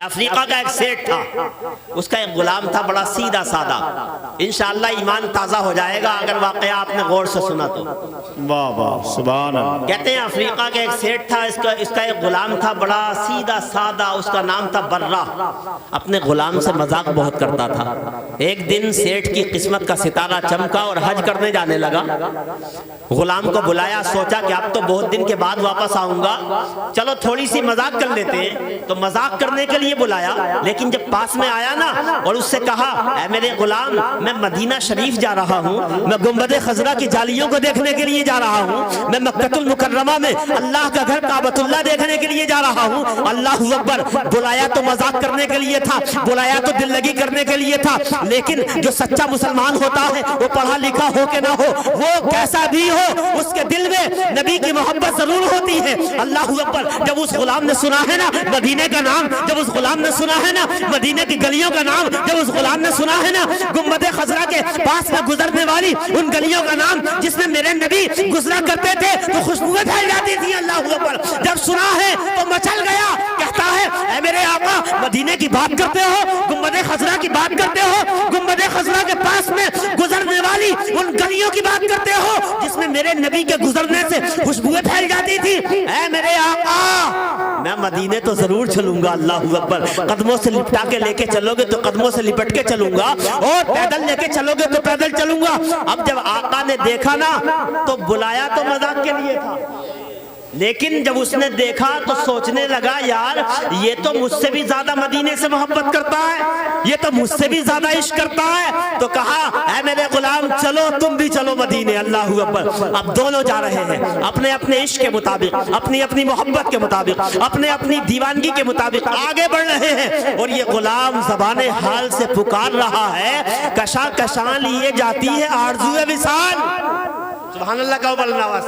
افریقہ کا ایک سیٹ تھا، اس کا ایک غلام تھا بڑا سیدھا سادہ. انشاءاللہ ایمان تازہ ہو جائے گا اگر واقعہ آپ نے غور سے سنا تو. واہ واہ سبحان اللہ. کہتے ہیں افریقہ کا ایک سیٹ تھا، اس کا ایک غلام تھا بڑا سیدھا سادہ، اس کا نام تھا برہ. اپنے غلام سے مذاق بہت کرتا تھا. ایک دن سیٹ کی قسمت کا ستارہ چمکا اور حج کرنے جانے لگا. غلام کو بلایا، سوچا کہ اب تو بہت دن کے بعد واپس آؤں گا، چلو تھوڑی سی مذاق کر لیتے ہیں. تو مذاق کرنے کے لیے بلایا، لیکن جب پاس میں آیا نا اور اس سے کہا اے میرے غلام، میں مدینہ شریف جا رہا ہوں، میں گنبد خضرا کی جالیوں کو دیکھنے کے لیے جا رہا ہوں، میں مکہ المکرمہ میں اللہ کا گھر کعبۃ اللہ دیکھنے کے لیے جا رہا ہوں. اللہ اکبر. بلایا تو مذاق کرنے کے لیے تھا، بلایا تو دل لگی کرنے کے لیے تھا، لیکن جو سچا مسلمان ہوتا ہے وہ پڑھا لکھا ہو کہ نہ ہو، وہ کیسا بھی ہو، اس کے دل میں نبی کی محبت ضرور ہوتی ہے. اللہ اکبر. جب اس غلام نے سنا ہے نا مدینے کا نام، جب اس غلام نے سنا ہے نا مدینے کی گلیوں کا نام، جب اس غلام نے سنا ہے نا گنبد خضرا کے پاس میں گزرنے والی ان گلیوں کا نام جس میں میرے نبی گزرا کرتے تھے تو خوشبوئیں پھیل جاتی تھی. اللہ اکبر. جب سنا ہے تو مچل گیا، کہتا ہے اے میرے آقا، مدینے کی بات کرتے ہو، گنبد خضرا کی بات کرتے ہو، گنبد خضرا کے پاس میں گزرنے والی ان گلیوں کی بات کرتے ہو جس میں میرے نبی کے گزرنے سے خوشبوئیں پھیل جاتی تھی. اے میرے آقا، میں مدینے تو ضرور چلوں گا. اللہ اکبر. قدموں سے لپٹا کے لے کے چلو گے تو قدموں سے لپٹ کے چلوں گا، اور پیدل لے کے چلو گے تو پیدل چلوں گا. اب جب آقا نے دیکھا نا تو بلایا تو مذاق کے لیے تھا، لیکن جب اس نے دیکھا تو سوچنے لگا یار یہ تو مجھ سے بھی زیادہ مدینے سے محبت کرتا ہے، یہ تو مجھ سے بھی زیادہ عشق کرتا ہے. تو کہا اے میرے غلام چلو تم بھی چلو مدینے. اللہ اکبر. اب دونوں جا رہے ہیں اپنے اپنے عشق کے مطابق، اپنی اپنی محبت کے مطابق، اپنے اپنی دیوانگی کے مطابق آگے بڑھ رہے ہیں. اور یہ غلام زبان حال سے پکار رہا ہے کشاں کشاں لیے جاتی ہے آرزو وصال. سبحان اللہ کا بلند آواز.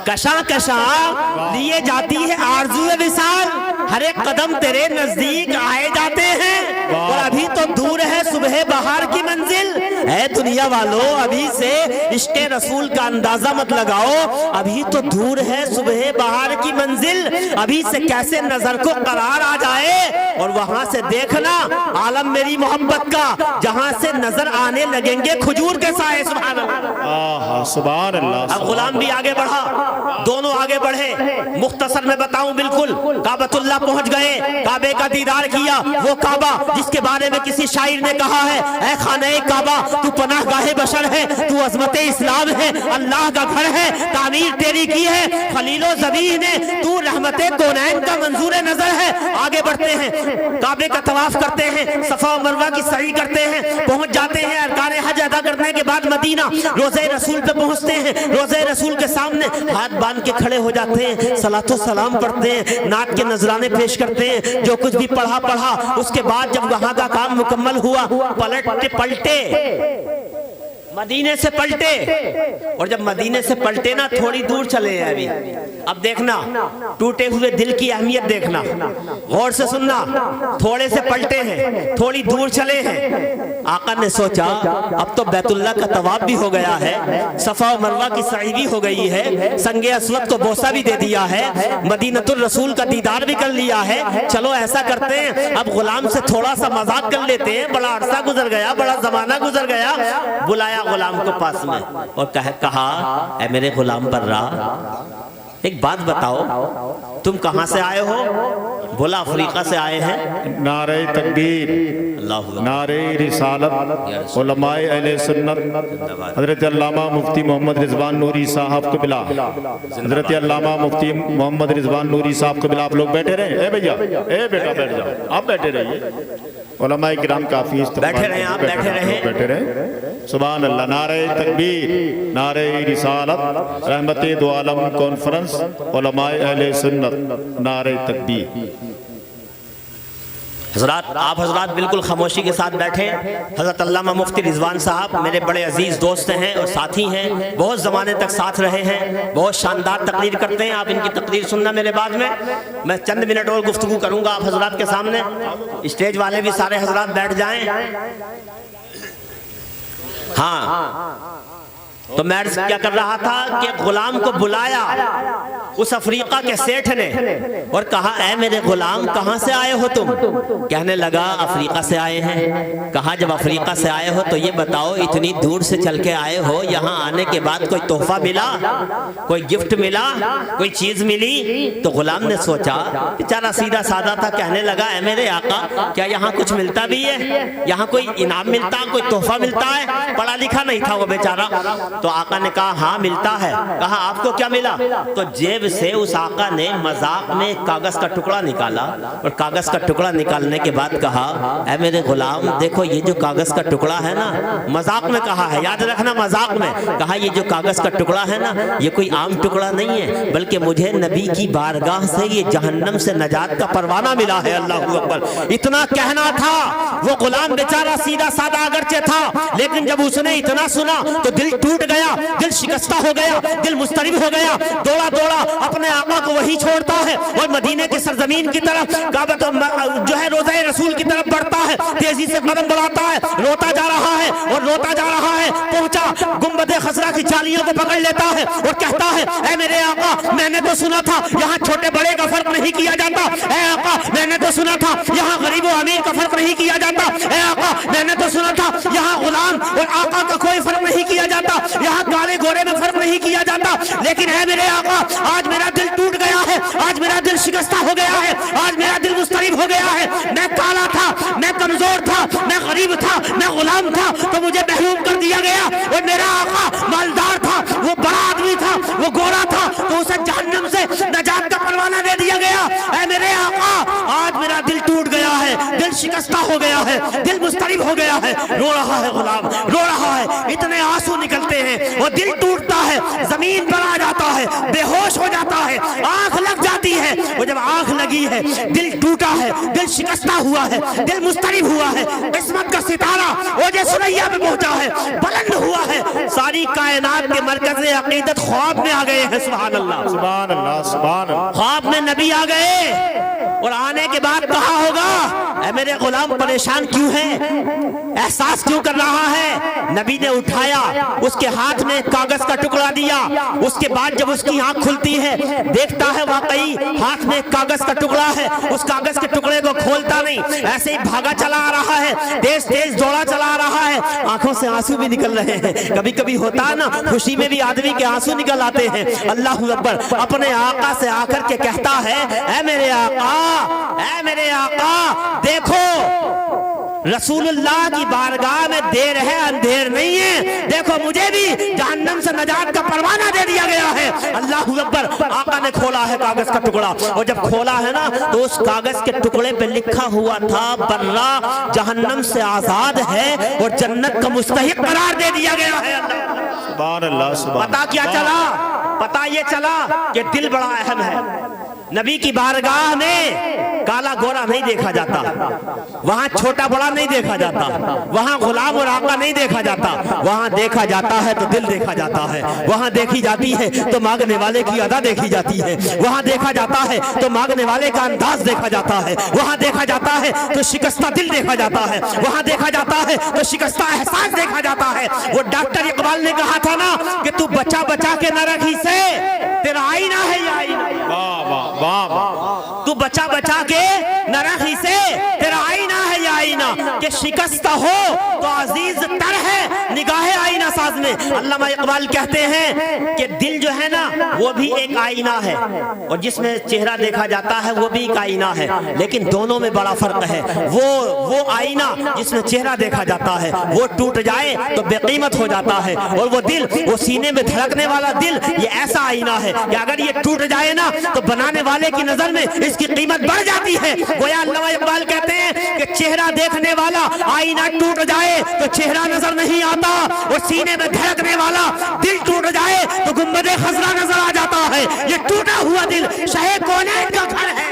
کشاں کشاں لیے جاتی ہے آرزو وصال، ہر ایک قدم تیرے نزدیک آئے جاتے ہیں، اور ابھی تو دور ہے صبح بہار کی منزل. اے دنیا والو، ابھی سے عشق رسول کا اندازہ مت لگاؤ، ابھی تو دور ہے صبح بہار کی منزل. ابھی سے کیسے نظر کو قرار آ جائے اور وہاں سے دیکھنا عالم میری محبت کا، جہاں سے نظر آنے لگیں گے کھجور کے سائے. سبحان اللہ. سبحان اللہ. اب غلام بھی آگے بڑھا، دونوں آگے بڑھے. مختصر میں بتاؤں بالکل، کعبۃ اللہ پہنچ گئے، کعبے کا دیدار کیا. وہ کعبہ جس کے بارے میں کسی شاعر نے کہا ہے اے خانہ کعبہ تو پناہ گاہ بشر ہے، تو عظمت اسلام ہے، اللہ کا گھر ہے، تعمیر تیری کی ہے خلیل و زبیح نے، تو رحمت کونین کا منظور نظر ہے. آگے بڑھتے ہیں، کعبے کا طواف کرتے ہیں، صفا و مروہ کی سعی کرتے ہیں، پہنچ جاتے ہیں. ارکان حج ادا کرنے کے بعد مدینہ روضہ رسول پہ پہنچتے ہیں. روضہ رسول کے سامنے ہاتھ باندھ کے کھڑے ہو جاتے ہیں، صلاۃ و سلام پڑھتے ہیں، نعت کے نذرانے پیش کرتے ہیں. جو کچھ بھی پڑھا اس کے بعد جب وہاں کا کام مکمل ہوا پلٹے مدینے سے پلٹے. اور جب مدینے سے پلٹے نا تھوڑی دور چلے ہیں ابھی. اب دیکھنا ٹوٹے ہوئے دل کی اہمیت، دیکھنا غور سے سننا. تھوڑے سے پلٹے ہیں، تھوڑی دور چلے ہیں. آقا نے سوچا اب تو بیت اللہ کا طواف بھی ہو گیا ہے، صفا و مروہ کی سعی بھی ہو گئی ہے، سنگ اسود کو بوسہ بھی دے دیا ہے، مدینۃ الرسول کا دیدار بھی کر لیا ہے. چلو ایسا کرتے ہیں اب غلام سے تھوڑا سا مذاق کر لیتے ہیں، بڑا عرصہ گزر گیا، بڑا زمانہ گزر گیا. بلایا غلام کو پاس میں اور کہا اے میرے غلام برہ، ایک بات بتاؤ تم کہاں سے آئے ہو؟ بولا افریقہ سے آئے ہیں. نعرہ تکبیر، نعرہ رسالت، علماء اہل سنت، حضرت علامہ مفتی محمد رضوان نوری صاحب قبلہ، حضرت علامہ مفتی محمد رضوان نوری صاحب قبلہ. آپ لوگ بیٹھے رہیں. اے بھیا، اے بیٹا بیٹھ جاؤ، آپ بیٹھے رہیے. علماء کرام کافی بیٹھے رہیں، آپ بیٹھے رہیں. سبحان اللہ. نعرہ تکبیر، نعرہ رسالت، رحمت دو عالم کانفرنس، علماء اہل سنت، نعرہ تکبیر. حضرات، آپ حضرات بالکل خاموشی کے ساتھ بیٹھیں. حضرت علامہ مفتی رضوان صاحب میرے بڑے عزیز دوست ہیں اور ساتھی ہیں، بہت زمانے تک ساتھ رہے ہیں، بہت شاندار تقریر کرتے ہیں. آپ ان کی تقریر سننا میرے بعد میں چند منٹ اور گفتگو کروں گا آپ حضرات کے سامنے. اسٹیج والے بھی سارے حضرات بیٹھ جائیں. ہاں تو مرد کیا کر رہا تھا کہ غلام کو بلایا اس افریقہ کے سیٹھ نے اور کہا اے میرے غلام کہاں سے آئے ہو تم؟ کہنے لگا افریقہ سے آئے ہیں۔ کہا جب افریقہ سے آئے ہو تو یہ بتاؤ اتنی دور سے چل کے آئے ہو، یہاں آنے کے بعد کوئی تحفہ ملا، کوئی گفٹ ملا، کوئی چیز ملی؟ تو غلام نے سوچا، بیچارہ سیدھا سادہ تھا، کہنے لگا اے میرے آقا کیا یہاں کچھ ملتا بھی ہے؟ یہاں کوئی انعام ملتا، کوئی تحفہ ملتا ہے؟ پڑھا لکھا نہیں تھا وہ بیچارہ۔ تو آقا نے کہا ہاں ملتا ہے۔ کہا آپ کو کیا ملا؟ تو جیب سے اس آقا نے مذاق میں کاغذ کا ٹکڑا نکالا اور کاغذ کا ٹکڑا نکالنے کے بعد کہا اے میرے غلام دیکھو یہ جو کاغذ کا ٹکڑا ہے نا، مذاق میں کہا ہے، یاد رکھنا مذاق میں کہا، یہ جو کاغذ کا ٹکڑا ہے نا یہ کوئی عام ٹکڑا نہیں ہے، بلکہ مجھے نبی کی بارگاہ سے یہ جہنم سے نجات کا پروانہ ملا ہے۔ اللہ اکبر۔ اتنا کہنا تھا، وہ غلام بیچارہ سیدھا سادہ اگرچہ تھا، لیکن جب اس نے اتنا سنا تو دل ٹوٹ گیا، دل شکستہ ہو گیا، دل مضطرب ہو گیا، دوڑا دوڑا اپنے آقا کو وہی چھوڑتا ہے اور مدینے کی سرزمین کی طرف کعبۃ جو ہے روضہ رسول کی طرف بڑھتا ہے، تیزی سے قدم بڑھاتا ہے، روتا جا رہا ہے اور روتا جا رہا ہے، پہنچا گنبد خضرا کی جالیوں کو پکڑ لیتا ہے اور کہتا ہے اے میرے آقا میں نے تو سنا تھا یہاں چھوٹے بڑے کا فرق نہیں کیا جاتا، اے آقا میں نے تو سنا تھا یہاں غریب و امیر کا فرق نہیں کیا جاتا، اے آقا میں نے تو سنا تھا یہاں غلام اور آقا کا کوئی فرق نہیں کیا جاتا، یہاں کالے گورے میں فرق نہیں کیا جاتا، لیکن اے میرے آقا آج میرا دل ٹوٹ گیا ہے، آج میرا دل شکستہ ہو گیا ہے، آج میرا دل مضطرب ہو گیا ہے، میں کالا تھا، میں کمزور تھا، میں غریب تھا، میں غلام تھا تو مجھے محروم کر دیا گیا، اور میرا آقا مالدار تھا، وہ بڑا آدمی تھا، وہ گورا تھا تو اسے جہنم سے نجات کا پروانہ دے دیا گیا، اے میرے آقا آج میرا دل ٹوٹ گیا ہے، دل شکستہ ہو گیا ہے، دل مضطرب ہو گیا ہے، رو رہا ہے غلام، رو رہا ہے، اتنے آنسو نکلتے ہیں، وہ دل ٹوٹتا ہے، زمین پر آ جاتا ہے، بے ہوش ہو جاتا ہے، آنکھ لگ جاتی ہے، وہ جب آنکھ لگی ہے دل ٹوٹا ہے، دل شکستہ ہوا ہے، دل مضطرب ہوا ہے، قسمت کا ستارہ اوج ثریا پہ پہنچا ہے، بلند ہوا ہے، ساری کائنات کے مرکز عقیدت خواب میں آ گئے ہیں۔ سبحان اللہ سبحان اللہ سبحان اللہ۔ خواب میں نبی آ گئے اور آنے کے بعد کہا ہوگا اے میرے غلام پریشان کیوں ہے، احساس کیوں کر رہا ہے؟ نبی نے اٹھایا، اس کے ہاتھ میں کاغذ کا ٹکڑا دیا، اس کے بعد جب اس کی آنکھ کھلتی ہے دیکھتا ہے واقعی ہاتھ میں کاغذ کا ٹکڑا ہے، اس کاغذ کے ٹکڑے کو کھولتا نہیں، ایسے ہی بھاگا چلا آ رہا ہے، تیز تیز دوڑا چلا آ رہا ہے، آنکھوں سے آنسو بھی نکل رہے ہیں، کبھی کبھی ہوتا ہے نا خوشی میں بھی آدمی کے آنسو نکل آتے ہیں۔ اللہ اکبر، اپنے آقا سے آ کر کے کہتا ہے اے میرے آقا، اے میرے آقا دیکھو رسول اللہ کی بارگاہ میں دیر ہے اندھیر نہیں ہے، دیکھو مجھے بھی جہنم سے نجات کا پروانہ دے دیا گیا ہے۔ اللہ اکبر، آقا نے کھولا ہے کاغذ کا ٹکڑا، اور جب کھولا ہے نا تو اس کاغذ کے ٹکڑے پہ لکھا ہوا تھا برہ جہنم سے آزاد ہے اور جنت کا مستحق قرار دے دیا گیا ہے۔ سبحان اللہ سبحان۔ پتا کیا چلا؟ پتا یہ چلا کہ دل بڑا اہم ہے۔ نبی کی بارگاہ میں کالا گورا نہیں دیکھا جاتا، وہاں چھوٹا بڑا نہیں دیکھا جاتا، وہاں غلام اور آقا نہیں دیکھا جاتا، وہاں دیکھا جاتا ہے تو دل دیکھا جاتا ہے، وہاں دیکھی جاتی ہے تو مانگنے والے کی ادا دیکھی جاتی ہے، وہاں دیکھا جاتا ہے تو مانگنے والے کا انداز دیکھا جاتا ہے، وہاں دیکھا جاتا ہے تو شکستہ دل دیکھا جاتا ہے، وہاں دیکھا جاتا ہے تو شکستہ احساس دیکھا جاتا ہے۔ وہ ڈاکٹر اقبال نے کہا تھا نا کہ تو بچا بچا کے نہ رکھی سے تیرا آئینہ ہے یہ آئینہ، تو بچا بچا کے نہ رکھی سے تیرا آئینہ ہے یہ آئینہ، کہ شکستہ ہو تو عزیز تر ہے نگاہ آئینہ ساز میں۔ علامہ اقبال کہتے ہیں کہ دل جو ہے نا وہ بھی ایک آئینہ ہے، اور جس میں چہرہ دیکھا جاتا ہے وہ بھی ایک آئینہ ہے، لیکن دونوں میں بڑا فرق ہے۔ وہ آئینہ جس میں چہرہ دیکھا جاتا ہے وہ ٹوٹ جائے تو بے قیمت ہو جاتا ہے، اور وہ دل، وہ سینے میں دھڑکنے والا دل، یہ ایسا آئینہ ہے کہ اگر یہ ٹوٹ جائے نا تو بنانے والے کی نظر میں اس کی قیمت بڑھ جاتی ہے۔ گویا علامہ اقبال کہتے ہیں کہ چہرہ دیکھنے والا آئینہ ٹوٹ جائے تو چہرہ نظر نہیں آتا، اور سینے میں دھڑکنے والا دل ٹوٹ جائے تو گنبد خضرا نظر آ جاتا ہے۔ یہ ٹوٹا ہوا دل شہ کونین کا گھر ہے،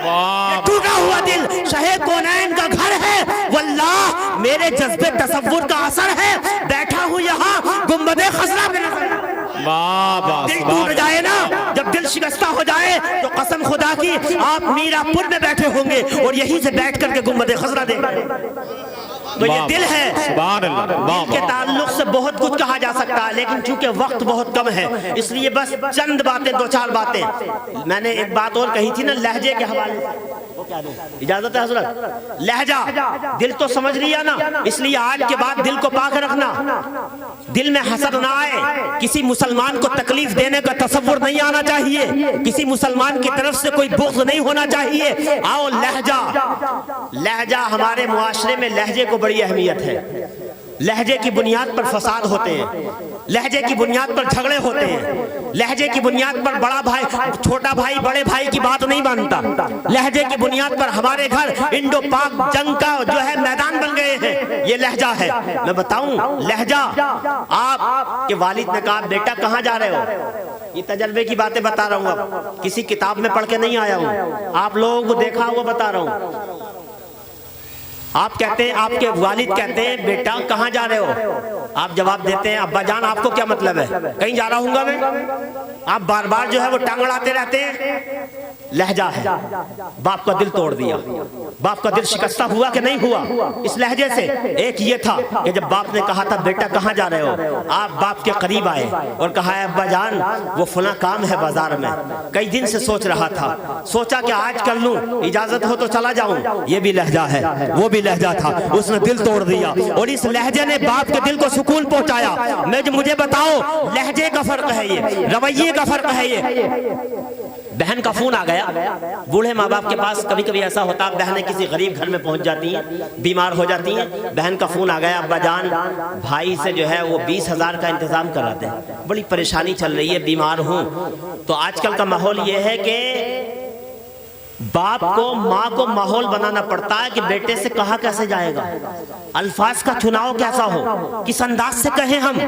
یہ ٹوٹا ہوا دل شہ کونین کا گھر ہے، واللہ میرے جذبے تصور کا اثر ہے، بیٹھا ہوں یہاں گنبد خضرا پہ نظر۔ دل ٹوٹ جائے نا، جب دل شکستہ ہو جائے تو قسم خدا کی آپ میرا پور میں بیٹھے ہوں گے اور یہیں سے بیٹھ کر کے گنبد خضرا دیکھ رہے ہیں۔ تو یہ دل ہے. سبحان اللہ. دل کے تعلق سے بہت کچھ کہا جا سکتا ہے، لیکن چونکہ وقت بہت کم ہے اس لیے بس چند باتیں، دو چار باتیں. میں نے ایک بات اور کہی تھی نا لہجے کے حوالے سے، اجازت ہے حضرت؟ لہجہ دل تو سمجھ لیا نا، اس لیے آج کے بعد دل کو پاک رکھنا، دل میں حسد نہ آئے، کسی مسلمان کو تکلیف دینے کا تصور نہیں آنا چاہیے، کسی مسلمان کی طرف سے کوئی بغض نہیں ہونا چاہیے. آؤ لہجہ ہمارے معاشرے میں لہجے کو بڑی اہمیت ہے. لہجے کی بنیاد پر فساد ہوتے ہیں، لہجے کی بنیاد پر جھگڑے ہوتے ہیں، لہجے کی بنیاد پر بڑا بھائی چھوٹا بھائی بڑے بھائی کی بات نہیں مانتا، لہجے کی بنیاد پر ہمارے گھر انڈو پاک جنگ کا جو ہے میدان بن گئے ہیں. یہ لہجہ ہے. میں بتاؤں لہجہ، آپ کے والد نے کہا بیٹا کہاں جا رہے ہو؟ یہ تجربے کی باتیں بتا رہا ہوں، اب کسی کتاب میں پڑھ کے نہیں آیا ہوں، آپ لوگوں کو دیکھا ہوا بتا رہا ہوں. آپ کہتے ہیں، آپ کے والد کہتے ہیں بیٹا کہاں جا رہے ہو؟ آپ جواب دیتے ہیں ابا جان آپ کو کیا مطلب ہے، کہیں جا رہا ہوں گا میں. آپ بار بار جو ہے وہ ٹانگ اڑاتے رہتے ہیں. لہجہ ہے. باپ کا دل توڑ دیا، باپ کا دل شکستہ ہوا کہ نہیں ہوا اس لہجے سے؟ ایک یہ تھا کہ جب باپ نے کہا تھا بیٹا کہاں جا رہے ہو، آپ باپ کے قریب آئے اور کہا ہے ابا جان وہ فلاں کام ہے بازار میں، کئی دن سے سوچ رہا تھا، سوچا کہ آج کر لوں، اجازت ہو تو چلا جاؤں. یہ بھی لہجہ ہے، وہ بھی لہجہ تھا. اس نے دل توڑ دیا اور اس لہجے نے باپ کے دل کو سکون پہنچایا. مجھے بتاؤ لہجے کا فرق ہے، یہ رویے کا فرق ہے. یہ بہن کا فون آ گیا، بوڑھے ماں باپ کے پاس کبھی کبھی ایسا ہوتا ہے بہنیں کسی غریب گھر میں پہنچ جاتی ہیں، بیمار ہو جاتی ہیں، بہن کا فون آ گیا ابا جان بھائی سے جو ہے وہ 20,000 کا انتظام کرا دیں، بڑی پریشانی چل رہی ہے، بیمار ہوں. تو آج کل کا ماحول یہ ہے کہ باپ کو ماں کو ماحول بنانا پڑتا ہے کہ بیٹے سے کہا کیسے جائے گا، الفاظ کا چناؤ کیسا ہو، کس انداز سے کہیں. ہم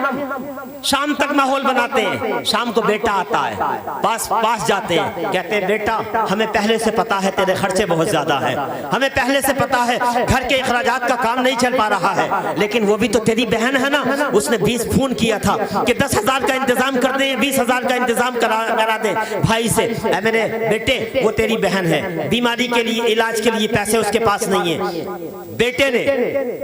شام تک ماحول بناتے ہیں، شام کو بیٹا آتا ہے، پاس جاتے ہیں، کہتے ہیں بیٹا ہمیں پہلے سے پتا ہے تیرے خرچے بہت زیادہ ہیں، ہمیں پہلے سے پتا ہے گھر کے اخراجات کا کام نہیں چل پا رہا ہے، لیکن وہ بھی تو تیری بہن ہے نا، اس نے 20 فون کیا تھا کہ 10,000 کا انتظام کر دیں، 20,000 کا انتظام کرا دیں بھائی سے. اے میرے بیٹے وہ تیری بہن ہے، بیماری کے لیے علاج کے لیے پیسے اس کے پاس نہیں ہیں. بیٹے نے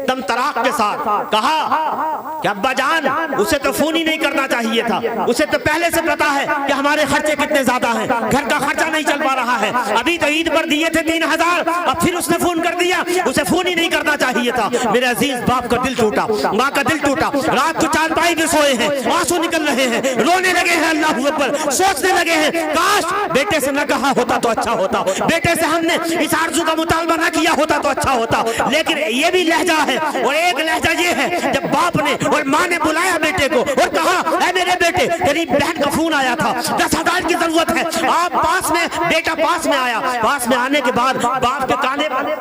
دم تراق کے ساتھ کہا کہ ابا جان اسے تو فون ہی نہیں کرنا چاہیے تھا، اسے تو پہلے سے پتا ہے کہ ہمارے خرچے کتنے زیادہ ہیں، گھر کا خرچہ نہیں چل پا رہا ہے، ابھی تو عید پر دیے تھے 3,000 اب پھر اس نے فون کر دیا، اسے فون ہی نہیں کرنا چاہیے تھا. میرے عزیز باپ کا دل ٹوٹا، ماں کا دل ٹوٹا. رات کو چارپائی پہ سوئے ہیں، آنسو نکل رہے ہیں، رونے لگے ہیں، اللہ اکبر سوچنے لگے ہیں کاش بیٹے سے نہ کہا ہوتا تو اچھا ہوتا، بیٹے سے ہم نے اس آرزو کا مطالبہ نہ کیا ہوتا تو اچھا ہوتا. لیکن یہ بھی لہجہ ہے. اور ایک لہجہ یہ ہے جب باپ نے اور ماں نے بلایا بیٹے کو اور کہا اے میرے بیٹے تیری بہن کا فون آیا تھا، 10,000 کی ضرورت ہے. آپ پاس میں، بیٹا پاس میں آیا، پاس میں آنے کے بعد باپ کے کانے پر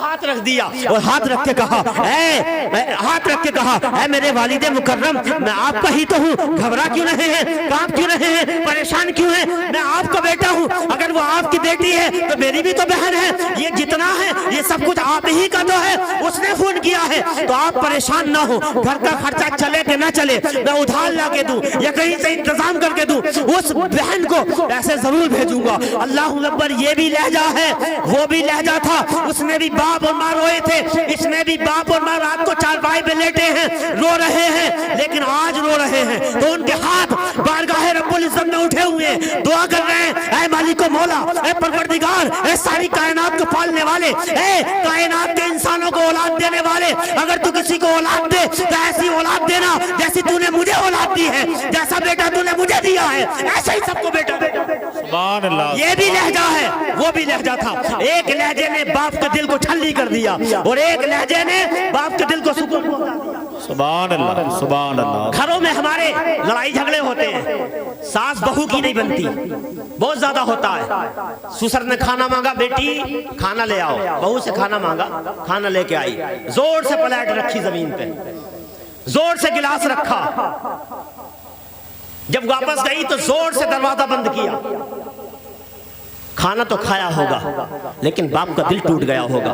ہاتھ رکھ دیا اور ہاتھ رکھ کے کہا اے میرے والد مکرم میں آپ کا ہی تو ہوں، گھبرا کیوں رہے ہیں، کانپ کیوں رہے ہیں، پریشان کیوں ہیں، میں آپ کا بیٹا ہوں، اگر وہ آپ کی بیٹی ہے تو میری بھی تو بہن ہے، یہ جتنا ہے یہ سب کچھ آپ ہی کا تو ہے، اس نے فون کیا ہے تو آپ پریشان نہ ہو، گھر کا خرچہ چلے کہ نہ چلے میں ادھار لا کے دوں یا کہیں سے انتظام کر کے دوں، اس بہن کو ایسے ضرور بھیجوں گا. اللہ اکبر. یہ بھی لہجہ ہے، وہ بھی لہجہ تھا. اس نے بھی باپ اور ماں روئے تھے، اس نے بھی باپ اور ماں رات کو چارپائی پہ لیٹے ہیں، رو رہے ہیں، لیکن آج رو رہے ہیں تو ان کے ہاتھ بارگاہ رب العزت میں اٹھے ہوئے ہیں، دعا کر رہے ہیں اے مالک و مولا، اے پروردگار، اے ساری کائنات کو پالنے والے، اے کائنات کے انسانوں کو اولاد دینے والے، اگر تو کسی کو اولاد دے تو ایسی اولاد دینا جیسی تو نے مجھے اولاد دی ہے، جیسا بیٹا تو نے مجھے دیا ہے ایسا ہی سب کو بیٹا. سبحان اللہ. یہ بھی لہجہ ہے، وہ بھی لہجہ تھا. ایک لہجے نے باپ کے دل کو ٹھنڈی کر دیا اور ایک لہجے نے باپ کے دل کو سکون پہنچا دیا. سبحان اللہ سبحان اللہ. گھروں میں ہمارے لڑائی جھگڑے ہوتے ہیں، ساس بہو کی نہیں بنتی، بہت زیادہ ہوتا ہے. سسر نے کھانا مانگا، بیٹی کھانا لے آؤ، بہو سے کھانا مانگا، کھانا لے کے آئی، زور سے پلیٹ رکھی زمین پہ، زور سے گلاس رکھا، جب واپس گئی تو زور سے دروازہ بند کیا، کھانا تو کھایا ہوگا لیکن باپ کا دل ٹوٹ گیا ہوگا,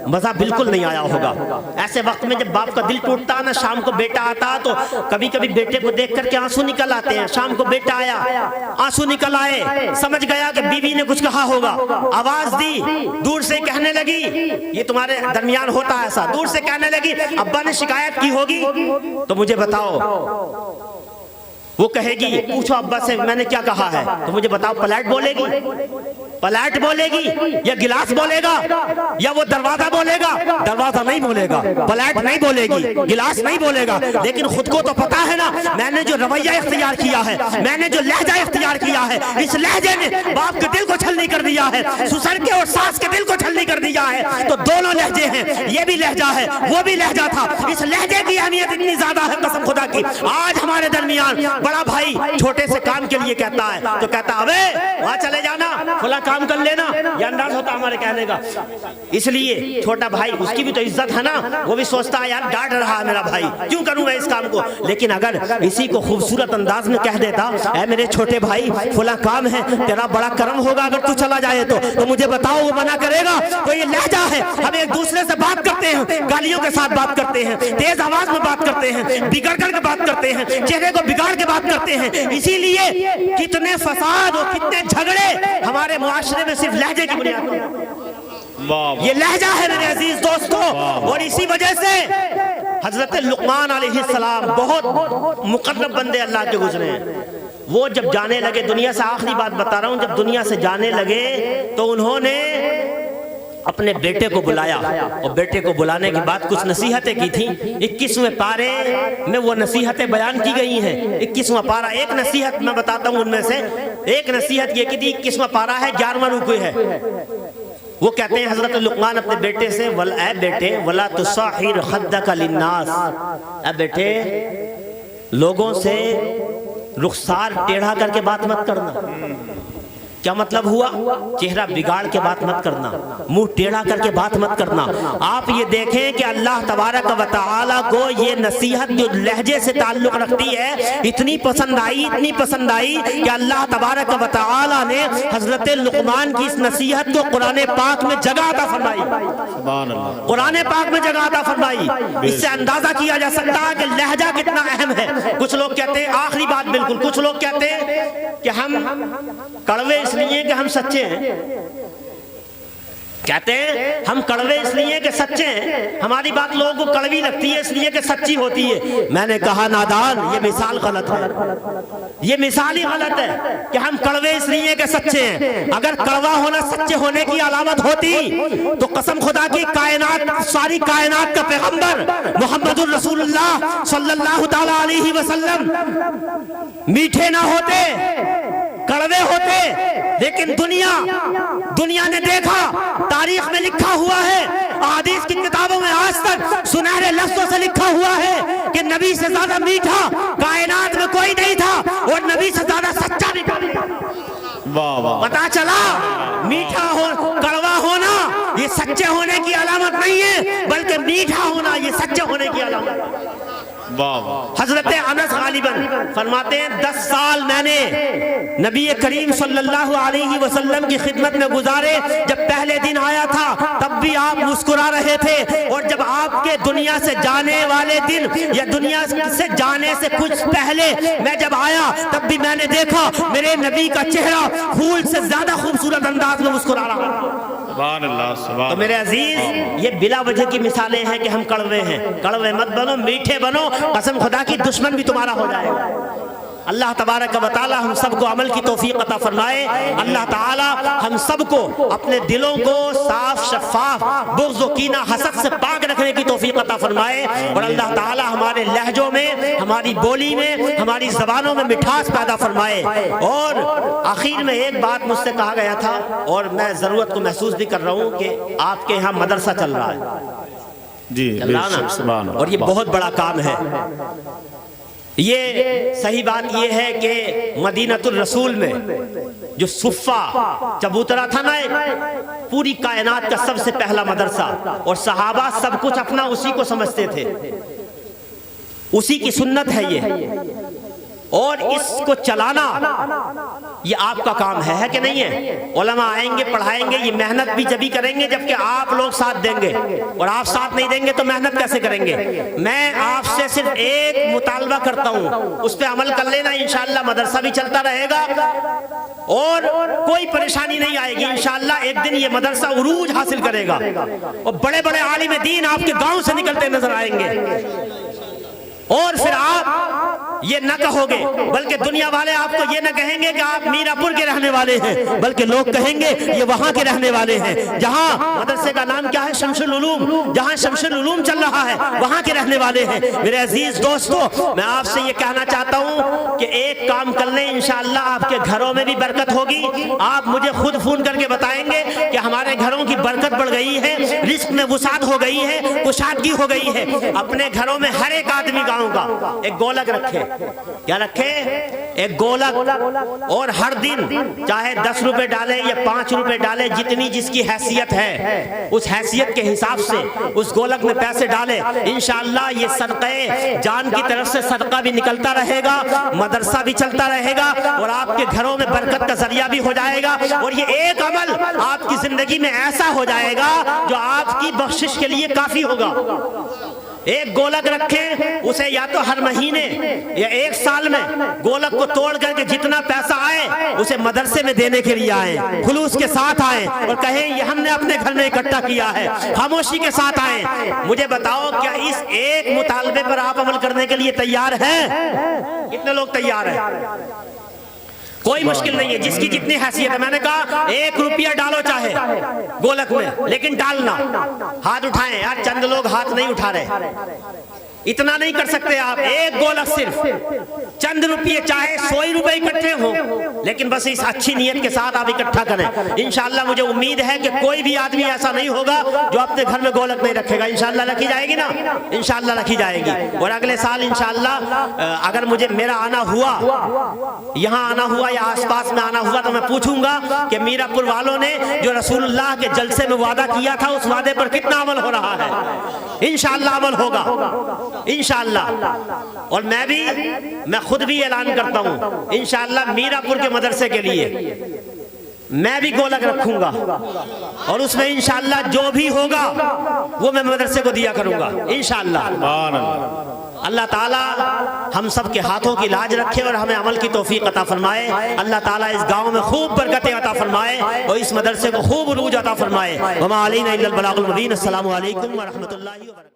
مزہ بالکل نہیں آیا ہوگا. ایسے وقت میں جب باپ کا دل ٹوٹتا نا, شام کو بیٹا آتا تو کبھی کبھی بیٹے کو دیکھ کر کے آنسو نکل آتے ہیں. شام کو بیٹا آیا, آنسو نکل آئے, سمجھ گیا کہ بیوی نے کچھ کہا ہوگا, آواز دی, دور سے کہنے لگی, یہ تمہارے درمیان ہوتا ایسا, دور سے کہنے لگی ابا نے شکایت کی ہوگی تو مجھے بتاؤ. وہ کہے گی پوچھو ابا سے میں نے کیا کہا ہے, تو مجھے بتاؤ پلیٹ بولے گی, پلیٹ بولے گی یا گلاس بولے گا یا وہ دروازہ بولے گا؟ دروازہ نہیں بولے گا, پلیٹ نہیں بولے گی, گلاس نہیں بولے گا. لیکن خود کو تو پتا ہے نا میں نے جو رویہ اختیار کیا ہے, میں نے جو لہجہ اختیار کیا ہے, اس لہجے نے باپ کے دل کو چھلنی کر دیا ہے, سسر کے اور ساس کے دل کو چھلنی کر دیا ہے. تو دونوں لہجے ہیں, یہ بھی لہجہ ہے وہ بھی لہجہ تھا. اس لہجے کی اہمیت اتنی زیادہ ہے قسم خدا کی. آج ہمارے درمیان بڑا بھائی چھوٹے سے کام کے لیے کہتا ہے تو کہتا ابے وہاں چلے جانا, فلاں کام کر لینا, یہ انداز ہوتا ہمارے کہنے کا. اس لیے چھوٹا بھائی اس کی بھی تو عزت ہے نا, وہ بھی سوچتا ہے یار ڈانٹ رہا ہے میرا بھائی, کیوں کروں میں اس کام کو. لیکن اگر اسی کو خوبصورت انداز میں کہہ دیتا اے میرے چھوٹے بھائی فلاں کام ہے, تیرا بڑا کرم ہوگا اگر تو چلا جائے تو مجھے بتاؤ وہ منع کرے گا؟ تو یہ لہجہ ہے, ہم ایک دوسرے سے بات کرتے ہیں, گالیوں کے ساتھ بات کرتے ہیں, تیز آواز میں بات کرتے ہیں, بگڑ کر کے بات کرتے ہیں, چہرے کو بگاڑ کے بات کرتے ہیں. اسی لیے کتنے فساد اور کتنے جھگڑے ہمارے معاشرے میں صرف لہجے کی بنیاد پر. یہ لہجہ ہے میرے عزیز دوستو. اور اسی وجہ سے حضرت لقمان علیہ السلام بہت مقرب بندے اللہ کے گزرے ہیں. وہ جب جانے لگے دنیا سے, آخری بات بتا رہا ہوں, جب دنیا سے جانے لگے تو انہوں نے اپنے بیٹے کو بلایا, اور بیٹے کو بلانے کے بعد کچھ نصیحتیں کی تھیں. 21ویں پارے میں وہ نصیحتیں بیان کی گئی ہیں. 21واں پارہ, ایک نصیحت میں بتاتا ہوں ان میں سے. ایک نصیحت یہ کی تھی, 21واں پارہ ہے, 11واں رکوع ہے. وہ کہتے ہیں حضرت لقمان اپنے بیٹے سے, اے بیٹے وَلَا تُصَعِّرْ خَدَّكَ لِلنَّاسِ, اے بیٹے لوگوں سے رخسار ٹیڑھا کر کے بات مت کرنا. کیا مطلب ہوا؟ چہرہ بگاڑ کے بات مت کرنا, منہ ٹیڑھا کر کے بات مت کرنا. آپ یہ دیکھیں کہ اللہ تبارک و تعالیٰ کو یہ نصیحت جو لہجے سے تعلق رکھتی ہے اتنی پسند آئی, اتنی پسند آئی کہ اللہ تبارک و تعالیٰ نے حضرت لقمان کی اس نصیحت کو قرآن پاک میں جگہ عطا فرمائی. قرآن پاک میں جگہ عطا فرمائی. اس سے اندازہ کیا جا سکتا ہے کہ لہجہ کتنا اہم ہے. کچھ لوگ کہتے ہیں, آخری بات بالکل, کچھ لوگ کہتے ہیں کہ ہم کڑوے اس لیے کہ ہم سچے ہیں. کہتے ہیں ہم کڑوے اس لیے کہ سچے ہیں, ہماری بات لوگوں کو کڑوی لگتی ہے اس لیے کہ سچی ہوتی ہے. میں نے کہا نادان, یہ مثال غلط ہے, یہ مثال ہی غلط ہے کہ ہم کڑوے اس لیے کہ سچے ہیں. اگر کڑوا ہونا سچے ہونے کی علامت ہوتی تو قسم خدا کی کائنات, ساری کائنات کا پیغمبر محمد الرسول اللہ صلی اللہ تعالی علیہ وسلم میٹھے نہ ہوتے, کڑوے ہوتے. لیکن دنیا نے دیکھا, تاریخ میں لکھا ہوا ہے, احادیث کی کتابوں میں آج تک سنہرے لفظوں سے لکھا ہوا ہے کہ نبی سے زیادہ میٹھا کائنات میں کوئی نہیں تھا, اور نبی سے زیادہ سچا بھی کوئی نہیں تھا. پتا چلا میٹھا کڑوا ہونا یہ سچے ہونے کی علامت نہیں ہے, بلکہ میٹھا ہونا یہ سچے ہونے کی علامت ہے. حضرت انس غالباً فرماتے ہیں 10 سال میں نے نبی کریم صلی اللہ علیہ وسلم کی خدمت میں گزارے. جب پہلے دن آیا تھا تب بھی آپ مسکرا رہے تھے, اور جب آپ کے دنیا سے جانے والے دن یا دنیا سے جانے سے کچھ پہلے میں جب آیا تب بھی میں نے دیکھا میرے نبی کا چہرہ پھول سے زیادہ خوبصورت انداز میں مسکرا رہا. تو میرے عزیز یہ بلا وجہ کی مثالیں ہیں کہ ہم کڑوے ہیں. کڑوے مت بنو, میٹھے بنو, قسم خدا کی دشمن بھی تمہارا ہو جائے گا. اللہ تبارک و تعالی ہم سب کو عمل کی توفیق عطا فرمائے. اللہ تعالی ہم سب کو اپنے دلوں کو صاف شفاف, بغض و کینہ حسد سے پاک رکھنے کی توفیق عطا فرمائے. اور اللہ تعالی ہمارے لہجوں میں, ہماری بولی میں, ہماری زبانوں میں مٹھاس پیدا فرمائے. اور آخر میں ایک بات مجھ سے کہا گیا تھا, اور میں ضرورت کو محسوس بھی کر رہا ہوں کہ آپ کے یہاں مدرسہ چل رہا ہے جی, اور یہ بہت بڑا کام ہے. یہ صحیح بات یہ ہے کہ مدینۃ الرسول میں جو صفہ چبوترا تھا نا, پوری کائنات کا سب سے پہلا مدرسہ, اور صحابہ سب کچھ اپنا اسی کو سمجھتے تھے, اسی کی سنت ہے یہ. اور اس کو چلانا یہ آپ کا کام ہے کہ نہیں ہے؟ علماء آئیں گے، پڑھائیں گے، یہ محنت بھی جبھی کریں گے جبکہ آپ لوگ ساتھ دیں گے، اور آپ ساتھ نہیں دیں گے تو محنت کیسے کریں گے؟ میں آپ سے صرف ایک مطالبہ کرتا ہوں، اس پہ عمل کر لینا، انشاءاللہ مدرسہ بھی چلتا رہے گا اور کوئی پریشانی نہیں آئے گی۔ انشاءاللہ ایک دن یہ مدرسہ عروج حاصل کرے گا اور بڑے بڑے عالم دین آپ کے گاؤں سے نکلتے نظر آئیں گے، اور پھر آپ یہ نہ کہو گے، بلکہ دنیا والے آپ کو یہ نہ کہیں گے کہ آپ میرا پور کے رہنے والے ہیں، بلکہ لوگ کہیں گے یہ وہاں کے رہنے والے ہیں، جہاں مدرسے کا نام کیا ہے؟ شمس العلوم، جہاں شمس العلوم چل رہا ہے وہاں کے رہنے والے ہیں۔ میرے عزیز دوستو، میں آپ سے یہ کہنا چاہتا ہوں کہ ایک کام کر لیں، انشاءاللہ آپ کے گھروں میں بھی برکت ہوگی۔ آپ مجھے خود فون کر کے بتائیں گے کہ ہمارے گھروں کی برکت بڑھ گئی ہے، رزق میں وسعت ہو گئی ہے، کشادگی ہو گئی ہے۔ اپنے گھروں میں ہر ایک آدمی گاؤں کا ایک گولک رکھے، کیا رکھے؟ ایک گولک، اور ہر دن چاہے 10 روپے ڈالے یا 5 روپے ڈالے، جتنی جس کی حیثیت ہے اس حیثیت کے حساب سے اس گولک میں پیسے ڈالے۔ انشاءاللہ یہ صدقے جان کی طرف سے صدقہ بھی نکلتا رہے گا، مدرسہ بھی چلتا رہے گا، اور آپ کے گھروں میں برکت کا ذریعہ بھی ہو جائے گا، اور یہ ایک عمل آپ کی زندگی میں ایسا ہو جائے گا جو آپ کی بخشش کے لیے کافی ہوگا۔ ایک گولک رکھیں، اسے یا تو ہر مہینے یا ایک سال میں گولک کو توڑ کر کے جتنا پیسہ آئے اسے مدرسے میں دینے کے لیے آئیں، خلوص کے ساتھ آئیں اور کہیں یہ ہم نے اپنے گھر میں اکٹھا کیا ہے، خاموشی کے ساتھ آئیں۔ مجھے بتاؤ کیا اس ایک مطالبے پر آپ عمل کرنے کے لیے تیار ہیں؟ کتنے لوگ تیار ہیں؟ کوئی مشکل نہیں ہے، جس کی جتنی حیثیت ہے۔ میں نے کہا 1 روپیہ ڈالو چاہے گولک میں، لیکن ڈالنا۔ ہاتھ اٹھائیں، یار چند لوگ ہاتھ نہیں اٹھا رہے، اتنا نہیں کر سکتے آپ۔ ایک گولک صرف چند روپیے، چاہے 100 روپے اکٹھے ہوں، لیکن بس اس اچھی نیت کے ساتھ آپ اکٹھا کریں۔ انشاءاللہ مجھے امید ہے کہ کوئی بھی آدمی ایسا نہیں ہوگا جو اپنے گھر میں گولک نہیں رکھے گا۔ انشاءاللہ رکھی جائے گی نا، انشاءاللہ رکھی جائے گی۔ اور اگلے سال انشاءاللہ اگر مجھے میرا آنا ہوا، یہاں آنا ہوا یا آس پاس میں آنا ہوا، تو میں پوچھوں گا کہ میرا پور والوں نے جو رسول اللہ کے جلسے میں وعدہ کیا تھا اس وعدے پر کتنا عمل ہو رہا ہے؟ انشاءاللہ عمل ہوگا، انشاءاللہ۔ اور میں خود بھی اعلان کرتا ہوں، انشاءاللہ میرا پور کے مدرسے کے لیے میں بھی گولک رکھوں گا، اور اس میں انشاءاللہ جو بھی ہوگا وہ میں مدرسے کو دیا کروں گا انشاءاللہ۔ اللہ تعالیٰ ہم سب کے ہاتھوں کی لاج رکھے اور ہمیں عمل کی توفیق عطا فرمائے۔ اللہ تعالیٰ اس گاؤں میں خوب برکتیں عطا فرمائے اور اس مدرسے کو خوب عروج عطا فرمائے۔ وما علینا الا البلاغ المبین۔ السلام علیکم ورحمۃ اللہ وبرکاتہ۔